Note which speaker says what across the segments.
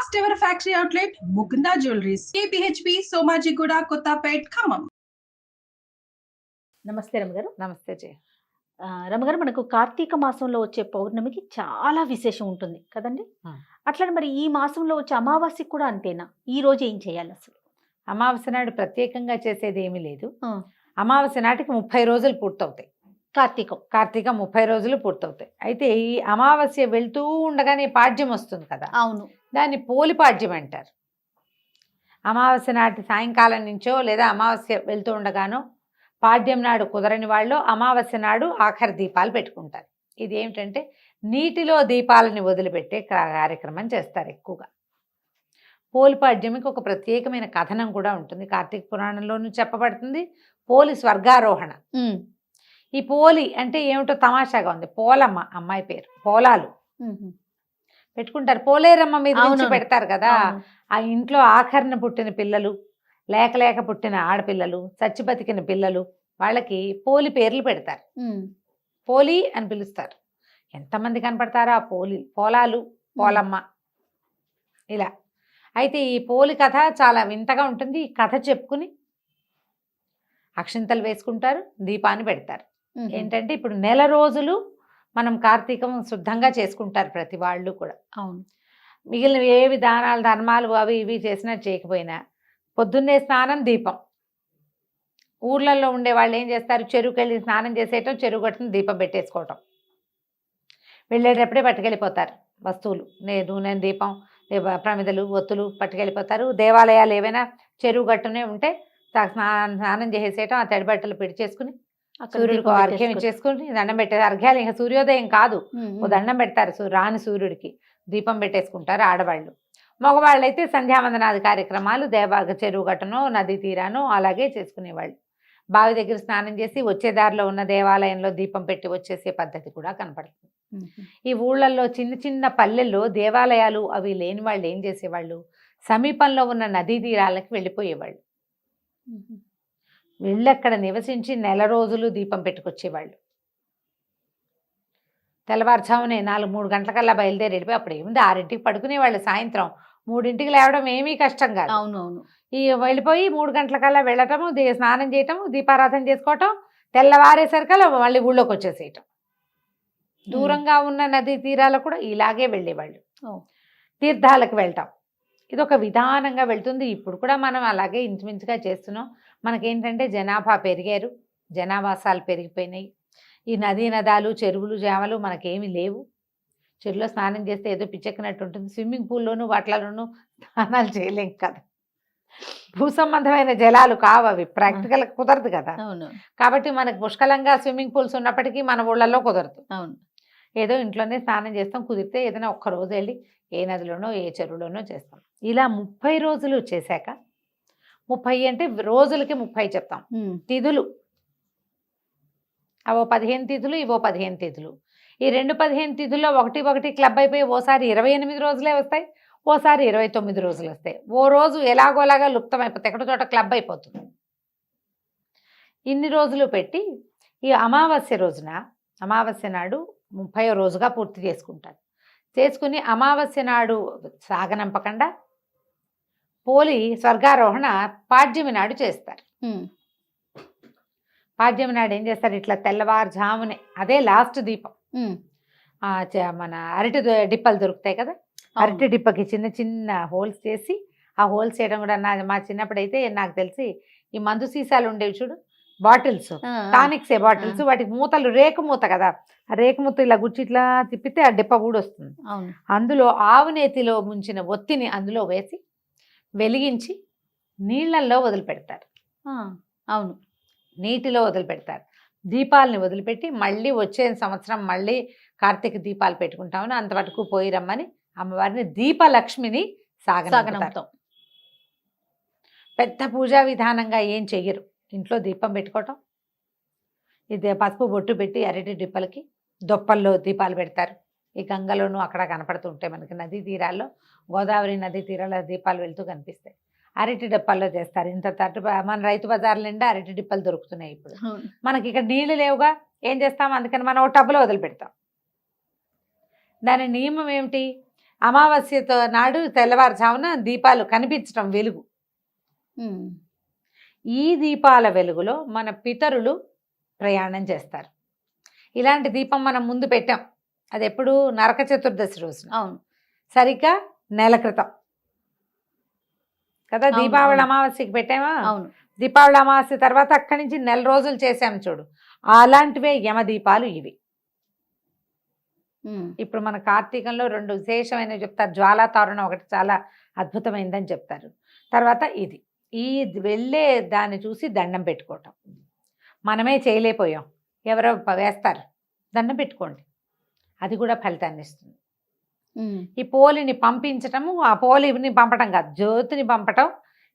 Speaker 1: First ever factory outlet, Mukunda Jewelries, KPHP, Somajigoda, Kottapet, Khammam.
Speaker 2: నమస్తే రమగారు.
Speaker 3: నమస్తే జయ.
Speaker 2: రమగారు, మనకు కార్తీక మాసంలో వచ్చే పౌర్ణమికి చాలా విశేషం ఉంటుంది కదండి. అట్లా మరి ఈ మాసంలో వచ్చే అమావాస్యకి కూడా అంతేనా? ఈ రోజు ఏం చేయాలి అసలు?
Speaker 3: అమావాస్య నాడు ప్రత్యేకంగా చేసేది ఏమీ లేదు. అమావాస్య నాటికి 30 రోజులు పూర్తవుతాయి. కార్తీక 30 రోజులు పూర్తవుతాయి. అయితే ఈ అమావాస్య వెళ్తూ ఉండగానే పాడ్యం వస్తుంది కదా,
Speaker 2: అవును,
Speaker 3: దాన్ని పోలి పాడ్యం అంటారు. అమావాస్య నాటి సాయంకాలం నుంచో లేదా అమావాస్య వెళ్తూ ఉండగానో పాడ్యం నాడు కుదరని వాళ్ళు అమావాస్య నాడు ఆఖరి దీపాలు పెట్టుకుంటారు. ఇది ఏమిటంటే నీటిలో దీపాలని వదిలిపెట్టే కార్యక్రమం చేస్తారు ఎక్కువగా. పోలిపాడ్యమికి ఒక ప్రత్యేకమైన కథనం కూడా ఉంటుంది. కార్తీక పురాణంలోనూ చెప్పబడుతుంది. పోలి స్వర్గారోహణ. ఈ పోలి అంటే ఏమిటో తమాషాగా ఉంది. పోలమ్మ అమ్మాయి పేరు. పోలాలు పెట్టుకుంటారు. పోలేరమ్మ మీద నుంచి పెడతారు కదా. ఆ ఇంట్లో ఆఖరణ పుట్టిన పిల్లలు, లేక పుట్టిన ఆడపిల్లలు, చచ్చి బతికిన పిల్లలు, వాళ్ళకి పోలి పేర్లు పెడతారు. పోలి అని పిలుస్తారు. ఎంతమంది కనపడతారో ఆ పోలాలు, పోలమ్మ ఇలా. అయితే ఈ పోలి కథ చాలా వింతగా ఉంటుంది. ఈ కథ చెప్పుకుని అక్షింతలు వేసుకుంటారు, దీపాన్ని పెడతారు. ఏంటంటే ఇప్పుడు నెల రోజులు మనం కార్తీకం శుద్ధంగా చేసుకుంటారు ప్రతి వాళ్ళు కూడా.
Speaker 2: అవును,
Speaker 3: మిగిలిన ఏవి దానాలు ధర్మాలు అవి ఇవి చేసినా చేయకపోయినా పొద్దున్నే స్నానం, దీపం. ఊర్లలో ఉండే వాళ్ళు ఏం చేస్తారు, చెరువుకి వెళ్ళి స్నానం చేసేయటం, చెరువు కట్టుని దీపం పెట్టేసుకోవటం. వెళ్ళేటప్పుడే పట్టుకెళ్ళిపోతారు వస్తువులు, నూనె, దీపం, ప్రమిదలు, ఒత్తులు పట్టుకెళ్ళిపోతారు. దేవాలయాలు ఏవైనా చెరువు గట్టునే ఉంటే స్నానం చేసేయటం, ఆ తడి బట్టలు పెడిచేసుకుని సూర్యుడికి అర్ఘ్యం ఇచ్చేసుకుని దండం పెట్టేది. అర్ఘ్యాలు ఇంకా సూర్యోదయం కాదు, ఓ దండం పెడతారు రాని సూర్యుడికి, దీపం పెట్టేసుకుంటారు ఆడవాళ్ళు. మగవాళ్ళు అయితే సంధ్యావందనాది కార్యక్రమాలు చెరువు గట్టునో నదీ తీరానో అలాగే చేసుకునేవాళ్ళు. బావి దగ్గర స్నానం చేసి వచ్చే దారిలో ఉన్న దేవాలయంలో దీపం పెట్టి వచ్చేసే పద్ధతి కూడా కనపడుతుంది. ఈ ఊళ్ళల్లో చిన్న చిన్న పల్లెల్లో దేవాలయాలు అవి లేని వాళ్ళు ఏం చేసేవాళ్ళు, సమీపంలో ఉన్న నదీ తీరాలకు వెళ్ళిపోయేవాళ్ళు. వెళ్ళి అక్కడ నివసించి నెల రోజులు దీపం పెట్టుకొచ్చేవాళ్ళు. తెల్లవారుజామునే 4-3 గంటలకల్లా బయలుదేరి వెళ్ళిపోయి అప్పుడు ఏముంది 6ంటికి పడుకునేవాళ్ళు. సాయంత్రం 3ంటికి లేవడం ఏమీ కష్టం కాదు.
Speaker 2: అవునవును.
Speaker 3: ఈ వెళ్ళిపోయి 3 గంటలకల్లా వెళ్ళటము, స్నానం చేయటము, దీపారాధన చేసుకోవటం, తెల్లవారేసరికల్లా మళ్ళీ ఊళ్ళోకి వచ్చేసేయటం. దూరంగా ఉన్న నదీ తీరాలకు కూడా ఇలాగే వెళ్ళేవాళ్ళు. తీర్థాలకు వెళ్ళటం ఇదొక విధానంగా వెళ్తుంది. ఇప్పుడు కూడా మనం అలాగే ఇంచుమించుగా చేస్తున్నాం. మనకేంటంటే జనాభా పెరిగారు, జనావాసాలు పెరిగిపోయినాయి. ఈ నదీ నదాలు, చెరువులు, జామలు మనకేమీ లేవు. చెరువులో స్నానం చేస్తే ఏదో పిచ్చెక్కినట్టు ఉంటుంది. స్విమ్మింగ్ పూల్లోనూ వాటిలోనూ స్నానాలు చేయలేం కదా. భూ సంబంధమైన జలాలు కావు అవి, ప్రాక్టికల్ కుదరదు కదా. కాబట్టి మనకు పుష్కలంగా స్విమ్మింగ్ పూల్స్ ఉన్నప్పటికీ మన ఊళ్ళల్లో కుదరదు.
Speaker 2: అవును,
Speaker 3: ఏదో ఇంట్లోనే స్నానం చేస్తాం. కుదిరితే ఏదైనా ఒక్కరోజు వెళ్ళి ఏ నదిలోనో ఏ చెరువులోనో చేస్తాం. ఇలా 30 రోజులు చేశాక, 30 అంటే రోజులకి 30 చెప్తాం. తిథులు అవో 15 తిథులు, ఇవో 15 తిథులు. ఈ 15 తిథుల్లో ఒకటి క్లబ్ అయిపోయి ఓసారి 28 రోజులే వస్తాయి, ఓసారి 29 రోజులు వస్తాయి. ఓ రోజు ఎలాగోలాగా లుప్తం అయిపోతాయి, ఎక్కడో చోట క్లబ్ అయిపోతుంది. ఇన్ని రోజులు పెట్టి ఈ అమావాస్య నాడు 30వ రోజుగా పూర్తి చేసుకుంటారు. చేసుకుని అమావాస్య నాడు సాగనంపకుండా పోలి స్వర్గారోహణ పాడ్యమి నాడు చేస్తారు. పాడ్యమి నాడు ఏం చేస్తారు, ఇట్లా తెల్లవారుజామునే అదే లాస్ట్ దీపం. మన అరటి డిప్పలు దొరుకుతాయి కదా, అరటి డిప్పకి చిన్న చిన్న హోల్స్ చేసి, ఆ హోల్స్ చేయడం కూడా మా చిన్నప్పుడైతే నాకు తెలిసి ఈ మందు సీసాలు ఉండేవి చూడు, బాటిల్స్, టానిక్సే బాటిల్స్, వాటికి మూతలు రేకు మూత కదా, ఆ రేకు మూత ఇలా గుచ్చి ఇట్లా తిప్పితే ఆ డిప్ప ఊడొస్తుంది. అందులో ఆవు నేతిలో ముంచిన ఒత్తిని అందులో వేసి వెలిగించి నీళ్ళల్లో వదిలిపెడతారు.
Speaker 2: అవును,
Speaker 3: నీటిలో వదిలిపెడతారు. దీపాలని వదిలిపెట్టి మళ్ళీ వచ్చే సంవత్సరం మళ్ళీ కార్తీక దీపాలు పెట్టుకుంటామని అంతవరకు పోయి రమ్మని అమ్మవారిని దీపలక్ష్మిని సాగనంపుతాం. పెద్ద పూజా విధానంగా ఏం చెయ్యరు. ఇంట్లో దీపం పెట్టుకోవటం, ఇది పసుపు బొట్టు పెట్టి అరటి డిప్పలకి దొప్పల్లో దీపాలు పెడతారు. ఈ గంగలోనూ అక్కడ కనపడుతూ ఉంటాయి మనకి నదీ తీరాల్లో, గోదావరి నదీ తీరాల దీపాలు వెళ్తూ కనిపిస్తాయి. అరటి డిప్పల్లో చేస్తారు. ఇంత తట్టు మన రైతు బజార్ల నిండా అరటి డిప్పలు దొరుకుతున్నాయి ఇప్పుడు. మనకి ఇక్కడ నీళ్లు లేవుగా, ఏం చేస్తాం, అందుకని మనం ఒక టబ్లో వదిలిపెడతాం. దాని నియమం ఏమిటి, అమావాస్యతో నాడు తెల్లవారుజామున దీపాలు కనిపించడం వెలుగు. ఈ దీపాల వెలుగులో మన పితరులు ప్రయాణం చేస్తారు. ఇలాంటి దీపం మనం ముందు పెట్టాం. అది ఎప్పుడు నరక చతుర్దశి రోజున.
Speaker 2: అవును.
Speaker 3: సరిగ్గా నెల క్రితం కదా
Speaker 2: అవును,
Speaker 3: దీపావళి
Speaker 2: అవును.
Speaker 3: అమావాస్యకి పెట్టామా.
Speaker 2: అవును.
Speaker 3: దీపావళి అమావాస్య తర్వాత అక్కడి నుంచి నెల రోజులు చేసాం చూడు. అలాంటివే యమ దీపాలు ఇవి. ఇప్పుడు మన కార్తీకంలో 2 విశేషమైనవి చెప్తారు. జ్వాలా తోరణం ఒకటి చాలా అద్భుతమైందని చెప్తారు. తర్వాత ఇది ఈ వెళ్ళే దాన్ని చూసి దండం పెట్టుకోవటం. మనమే చేయలేకపోయాం, ఎవరో వేస్తారు, దండం పెట్టుకోండి, అది కూడా ఫలితాన్ని ఇస్తుంది. ఈ పోలిని పంపించటము, ఆ పోలిని పంపటం కాదు, జ్యోతిని పంపటం.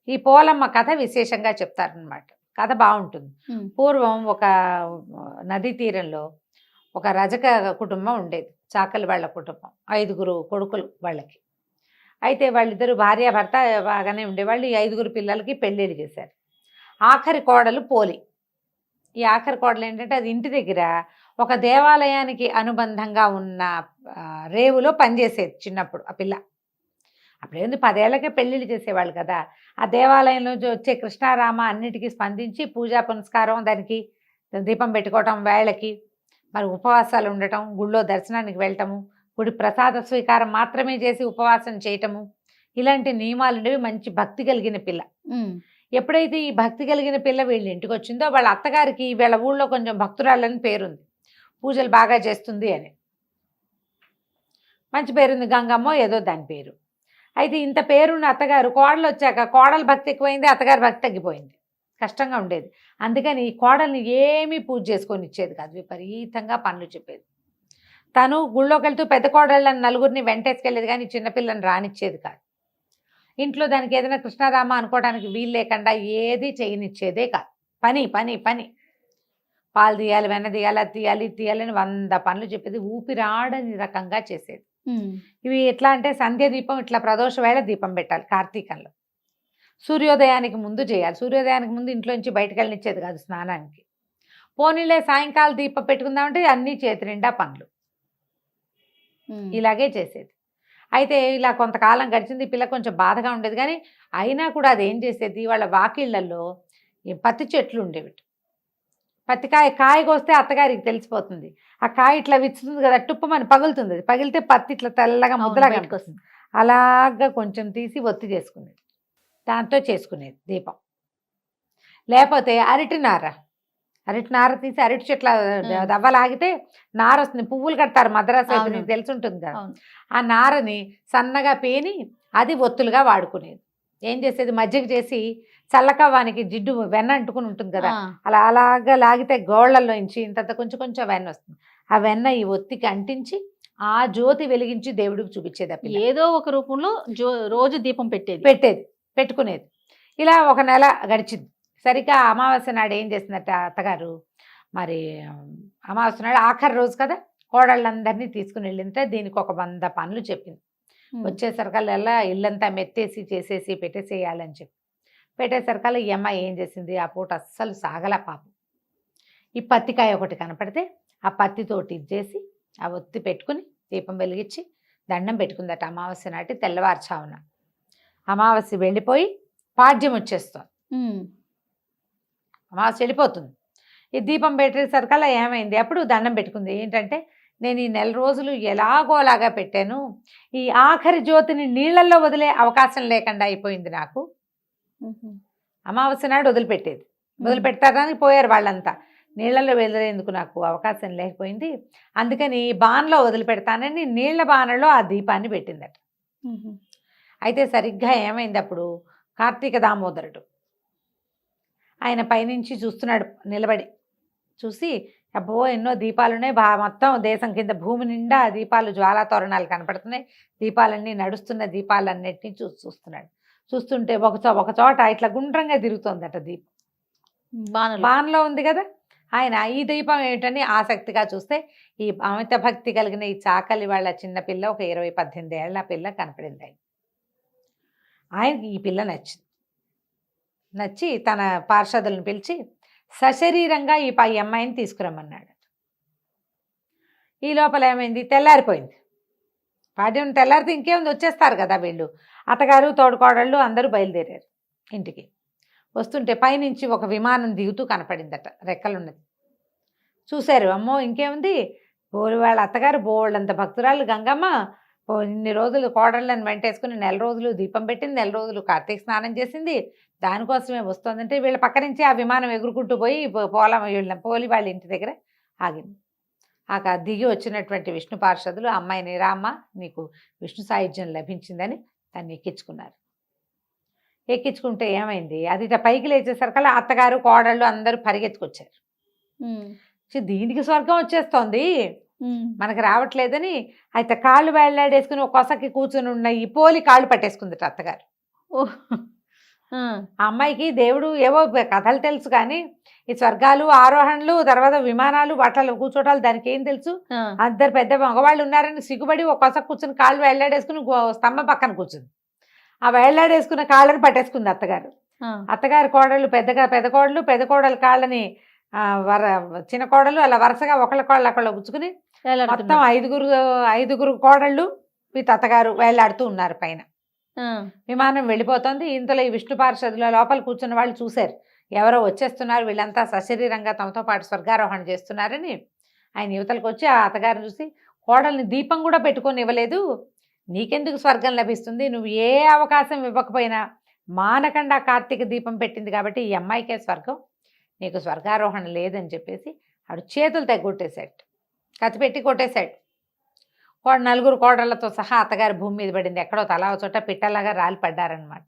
Speaker 3: ఈ పోలమ్మ కథ విశేషంగా చెప్తారనమాట. కథ బాగుంటుంది. పూర్వం ఒక నదీ తీరంలో ఒక రజక కుటుంబం ఉండేది, చాకలి వాళ్ళ కుటుంబం. 5 కొడుకులు వాళ్ళకి. అయితే వాళ్ళిద్దరు భార్యాభర్త బాగానే ఉండేవాళ్ళు. ఈ 5 పిల్లలకి పెళ్ళిళ్ళు చేశారు. ఆఖరి కోడలు పోలి. ఈ ఆఖరి కోడలు ఏంటంటే అది ఇంటి దగ్గర ఒక దేవాలయానికి అనుబంధంగా ఉన్న రేవులో పనిచేసేది చిన్నప్పుడు ఆ పిల్ల. అప్పుడేంది 10 ఏళ్ళకే పెళ్ళిళ్ళు చేసేవాళ్ళు కదా. ఆ దేవాలయంలో వచ్చే కృష్ణారామ అన్నిటికీ స్పందించి పూజా పునస్కారం, దానికి దీపం పెట్టుకోవటం, వేళకి మరి ఉపవాసాలు ఉండటం, గుళ్ళో దర్శనానికి వెళ్ళటము, గుడి ప్రసాద స్వీకారం మాత్రమే చేసి ఉపవాసం చేయటము, ఇలాంటి నియమాలు ఉండేవి. మంచి భక్తి కలిగిన పిల్ల. ఎప్పుడైతే ఈ భక్తి కలిగిన పిల్ల వీళ్ళ ఇంటికి వచ్చిందో వాళ్ళ అత్తగారికి వీళ్ళ ఊళ్ళో కొంచెం భక్తురాలని పేరుంది, పూజలు బాగా చేస్తుంది అని మంచి పేరుంది. గంగమ్మో ఏదో దాని పేరు. అయితే ఇంత పేరున్న అత్తగారు కోడలు వచ్చాక కోడలు భక్తి ఎక్కువైంది, అత్తగారి భక్తి తగ్గిపోయింది. కష్టంగా ఉండేది. అందుకని ఈ కోడల్ని ఏమీ పూజ చేసుకొని ఇచ్చేది కాదు, విపరీతంగా పనులు చెప్పేది. తను గుళ్ళోకి వెళ్తూ పెద్ద కోడళ్ళని నలుగురిని వెంటేసుకెళ్ళేది, కానీ చిన్నపిల్లని రానిచ్చేది కాదు. ఇంట్లో దానికి ఏదైనా కృష్ణారామ అనుకోవడానికి వీలు లేకుండా ఏది చేయనిచ్చేదే కాదు. పని పని పని, పాలు తీయాలి, వెన్న తీయాలి, అది తీయాలి, ఇది తీయాలని 100 పనులు చెప్పేది. ఊపిరాడని రకంగా చేసేది. ఇవి ఎట్లా అంటే సంధ్య దీపం ఇట్లా ప్రదోష వేళ దీపం పెట్టాలి కార్తీకంలో. సూర్యోదయానికి ముందు చేయాలి. సూర్యోదయానికి ముందు ఇంట్లోంచి బయటకు వెళ్ళనిచ్చేది కాదు స్నానానికి. పోనీలే సాయంకాలం దీపం పెట్టుకుందామంటే అన్నీ చేతి నిండా పనులు. ఇలాగే చేసేది. అయితే ఇలా కొంతకాలం గడిచింది. పిల్ల కొంచెం బాధగా ఉండేది, కానీ అయినా కూడా అది ఏం చేసేది, వాళ్ళ వాకిళ్లలో ఈ పత్తి చెట్లు ఉండేవి. పత్తికాయ కోస్తే అత్తగారికి తెలిసిపోతుంది. ఆ కాయ ఇట్లా విచ్చుతుంది కదా, టుప్పమని పగులుతుంది. అది పగిలితే పత్తి ఇట్లా తెల్లగా ముద్దలాగా వస్తుంది. అలాగా కొంచెం తీసి ఒత్తి చేసుకునేది, దాంతో చేసుకునేది దీపం. లేకపోతే అరటి నార తీసి అరటి చెట్ల దవ్వలాగితే నార వస్తుంది. పువ్వులు కడతారు మద్రాసు, నీకు తెలిసి ఉంటుంది కదా. ఆ నారని సన్నగా పేని అది ఒత్తులుగా వాడుకునేది. ఏం చేసేది, మజ్జిగ చేసి చల్లకవ్వానికి జిడ్డు వెన్న అంటుకుని ఉంటుంది కదా, అలాగా లాగితే గోళ్లలో నుంచి ఇంత కొంచెం కొంచెం వెన్న వస్తుంది. ఆ వెన్న ఈ ఒత్తికి అంటించి ఆ జ్యోతి వెలిగించి దేవుడికి చూపించేది.
Speaker 2: ఏదో ఒక రూపంలో రోజు దీపం
Speaker 3: పెట్టుకునేది. ఇలా 1 నెల గడిచింది. సరిగ్గా అమావాస్య నాడు ఏం చేసిందట అత్తగారు, మరి అమావాస్య నాడు ఆఖరి రోజు కదా, కోడళ్ళందరినీ తీసుకుని వెళ్ళింటే దీనికి ఒక 100 పనులు చెప్పింది. వచ్చేసరికల్లా ఇల్లంతా మెత్తేసి చేసేసి పెట్టేసేయాలని చెప్పి పెట్టేసరికల్లా ఈ అమ్మాయి ఏం చేసింది, ఆ పూట అస్సలు సాగల పాపం. ఈ పత్తికాయ ఒకటి కనపడితే ఆ పత్తితోటి ఇది చేసి ఆ ఒత్తి పెట్టుకుని దీపం వెలిగించి దండం పెట్టుకుందట. అమావాస్య నాటి తెల్లవారుచావున. అమావాస్య వెళ్ళిపోయి పాడ్యం వచ్చేస్తుంది. అమావాస్య వెళ్ళిపోతుంది. ఈ దీపం పెట్టేసరికల్లా ఏమైంది, అప్పుడు దండం పెట్టుకుంది. ఏంటంటే, నేను ఈ 1 రోజులు ఎలాగోలాగా పెట్టాను, ఈ ఆఖరి జ్యోతిని నీళ్ళల్లో వదిలే అవకాశం లేకుండా అయిపోయింది నాకు. అమావాస్య నాడు వదిలిపెడతారని పోయారు వాళ్ళంతా. నీళ్ళల్లో వదిలేందుకు నాకు అవకాశం లేకపోయింది. అందుకని బాణలో వదిలిపెడతానని నీళ్ల బాణలో ఆ దీపాన్ని పెట్టిందట. అయితే సరిగ్గా ఏమైంది, అప్పుడు కార్తీక దామోదరుడు ఆయన పైనుంచి చూస్తున్నాడు నిలబడి. చూసి అబ్బో ఎన్నో దీపాలున్నాయి, మొత్తం దేశం కింద భూమి నిండా దీపాలు, జ్వాలా తోరణాలు కనపడుతున్నాయి, దీపాలన్నీ నడుస్తున్న దీపాలన్నిటినీ చూస్తున్నాడు. చూస్తుంటే ఒక చోట ఇట్లా గుండ్రంగా తిరుగుతోందట దీపం. బాణలో ఉంది కదా. ఆయన ఈ దీపం ఏమిటని ఆసక్తిగా చూస్తే ఈ అమిత భక్తి కలిగిన ఈ చాకలి వాళ్ళ చిన్నపిల్ల, ఒక 20-18 ఏళ్ల పిల్ల కనపడింది. ఆయనకి ఈ పిల్ల నచ్చి తన పార్షదులను పిలిచి సశరీరంగా ఈ అమ్మాయిని తీసుకురమ్మన్నాడు. ఈ లోపల ఏమైంది, తెల్లారిపోయింది. పాడ్యం తెల్లారితే ఇంకేముంది, వచ్చేస్తారు కదా వీళ్ళు. అత్తగారు తోడుకోడళ్ళు అందరూ బయలుదేరారు ఇంటికి. వస్తుంటే పైనుంచి ఒక విమానం దిగుతూ కనపడిందట, రెక్కలున్నది. చూశారు, అమ్మో ఇంకేముంది, వాళ్ళ అత్తగారు బోళ్ళంత భక్తురాలు గంగమ్మ ఇన్ని రోజులు కోడళ్ళని వెంటేసుకుని 1 నెల రోజులు దీపం పెట్టింది, 1 నెల రోజులు కార్తీక స్నానం చేసింది, దానికోసమే వస్తుందంటే వీళ్ళ పక్క నుంచి ఆ విమానం ఎగురుకుంటూ పోయి పోలి వాళ్ళ ఇంటి దగ్గర ఆగింది. దిగి వచ్చినటువంటి విష్ణు పార్షదులు అమ్మాయిని, రామ్మ నీకు విష్ణు సాయుధ్యం లభించిందని దాన్ని ఎక్కించుకున్నారు. ఎక్కించుకుంటే ఏమైంది, అది పైకి లేచేసరికల్లా అత్తగారు కోడళ్ళు అందరూ పరిగెత్తుకొచ్చారు. దీనికి స్వర్గం వచ్చేస్తోంది, మనకు రావట్లేదని అయితే కాళ్ళు వేళ్లాడేసుకుని ఒక కొసకి కూర్చుని ఉన్న ఈ పోలి కాళ్ళు పట్టేసుకుందట అత్తగారు. ఆ అమ్మాయికి దేవుడు ఏవో కథలు తెలుసు, కానీ ఈ స్వర్గాలు, ఆరోహణలు, తర్వాత విమానాలు, వాటిలో కూర్చోటాలు దానికి ఏం తెలుసు. అందరు పెద్ద మగవాళ్ళు ఉన్నారని సిగ్గుపడి ఒక కొస కూర్చుని కాళ్ళు వేళ్లాడేసుకుని స్తంభం పక్కన కూర్చుంది. ఆ వేళ్లాడేసుకున్న కాళ్ళని పట్టేసుకుంది అత్తగారు. అత్తగారి కోడళ్ళు పెద్ద కోడలు కాళ్ళని చిన్న కోడలు అలా వరుసగా ఒకళ్ళ కోళ్ళు అక్కడ పుచ్చుకుని మొత్తం 5గురు కోడళ్ళు విత్ అత్తగారు వేళ్లాడుతూ ఉన్నారు పైన. విమానం వెళ్ళిపోతుంది. ఇంతలో ఈ విష్ణు పార్షదుల లోపల కూర్చున్న వాళ్ళు చూశారు, ఎవరో వచ్చేస్తున్నారు, వీళ్ళంతా సశరీరంగా తమతో పాటు స్వర్గారోహణ చేస్తున్నారని. ఆయన యువతలకు వచ్చి ఆ అత్తగారిని చూసి, కోడల్ని దీపం కూడా పెట్టుకొని ఇవ్వలేదు, నీకెందుకు స్వర్గం లభిస్తుంది, నువ్వు ఏ అవకాశం ఇవ్వకపోయినా మానకుండా కార్తీక దీపం పెట్టింది కాబట్టి ఈ అమ్మాయికే స్వర్గం, నీకు స్వర్గారోహణ లేదని చెప్పేసి ఆడు చేతులు తెగొట్టేశాడు, కత్తిపెట్టి కొట్టేశాడు. 4 కోడళ్లతో సహా అత్తగారి భూమి మీద పడింది. ఎక్కడో తలా చోట పిట్టలాగా రాలి పడ్డారనమాట.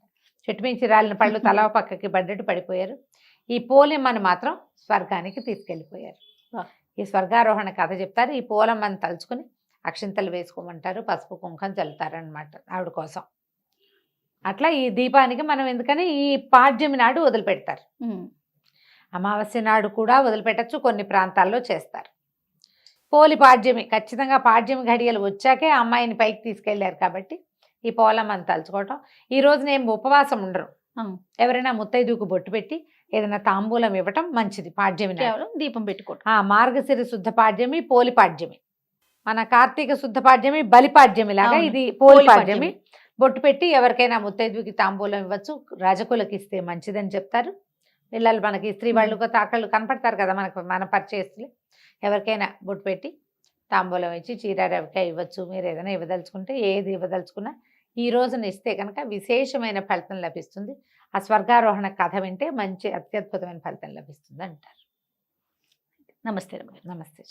Speaker 3: చెట్టు మించి రాలిన పళ్ళు తలా పక్కకి పడ్డట్టు పడిపోయారు. ఈ పోలమ్మని మాత్రం స్వర్గానికి తీసుకెళ్ళిపోయారు. ఈ స్వర్గారోహణ కథ చెప్తారు. ఈ పోలమ్మని తలుచుకుని అక్షింతలు వేసుకోమంటారు, పసుపు కుంకం చల్లుతారనమాట ఆవిడ కోసం. అట్లా ఈ దీపానికి మనం ఎందుకని ఈ పాడ్యమి నాడు వదిలిపెడతారు. అమావాస్య నాడు కూడా వదిలిపెట్టచ్చు, కొన్ని ప్రాంతాల్లో చేస్తారు. పోలి పాడ్యమి, ఖచ్చితంగా పాడ్యమి ఘడియలు వచ్చాకే అమ్మాయిని పైకి తీసుకెళ్లారు కాబట్టి ఈ పోలమ్మని తలుచుకోవటం. ఈ రోజున ఏం ఉపవాసం ఉండరు, ఎవరైనా ముత్తైదుకు బొట్టు పెట్టి ఏదైనా తాంబూలం ఇవ్వటం మంచిది. పాడ్యమి
Speaker 2: దీపం పెట్టుకోవటం.
Speaker 3: మార్గశిర శుద్ధ పాడ్యమి, పోలి పాడ్యమి. మన కార్తీక శుద్ధ పాడ్యమి బలిపాడ్యమి లాగా ఇది పోలి పాడ్యమి. బొట్టు పెట్టి ఎవరికైనా ముత్తైదుకి తాంబూలం ఇవ్వచ్చు, రాజకులకి ఇస్తే మంచిదని చెప్తారు. పిల్లలు మనకి స్త్రీ వాళ్ళు తాకళ్ళు కనపడతారు కదా మనకు, మన పరిచయస్తులు, ఎవరికైనా బొట్టు పెట్టి తాంబూలం ఇచ్చి చీర రవికాయ ఇవ్వచ్చు. మీరు ఏదైనా ఇవ్వదలుచుకుంటే ఏది ఇవ్వదలుచుకున్నా ఈ రోజున ఇస్తే కనుక విశేషమైన ఫలితం లభిస్తుంది. ఆ స్వర్గారోహణ కథ వింటే మంచి అత్యద్భుతమైన ఫలితం లభిస్తుంది అంటారు.
Speaker 2: నమస్తే.
Speaker 3: నమస్తే.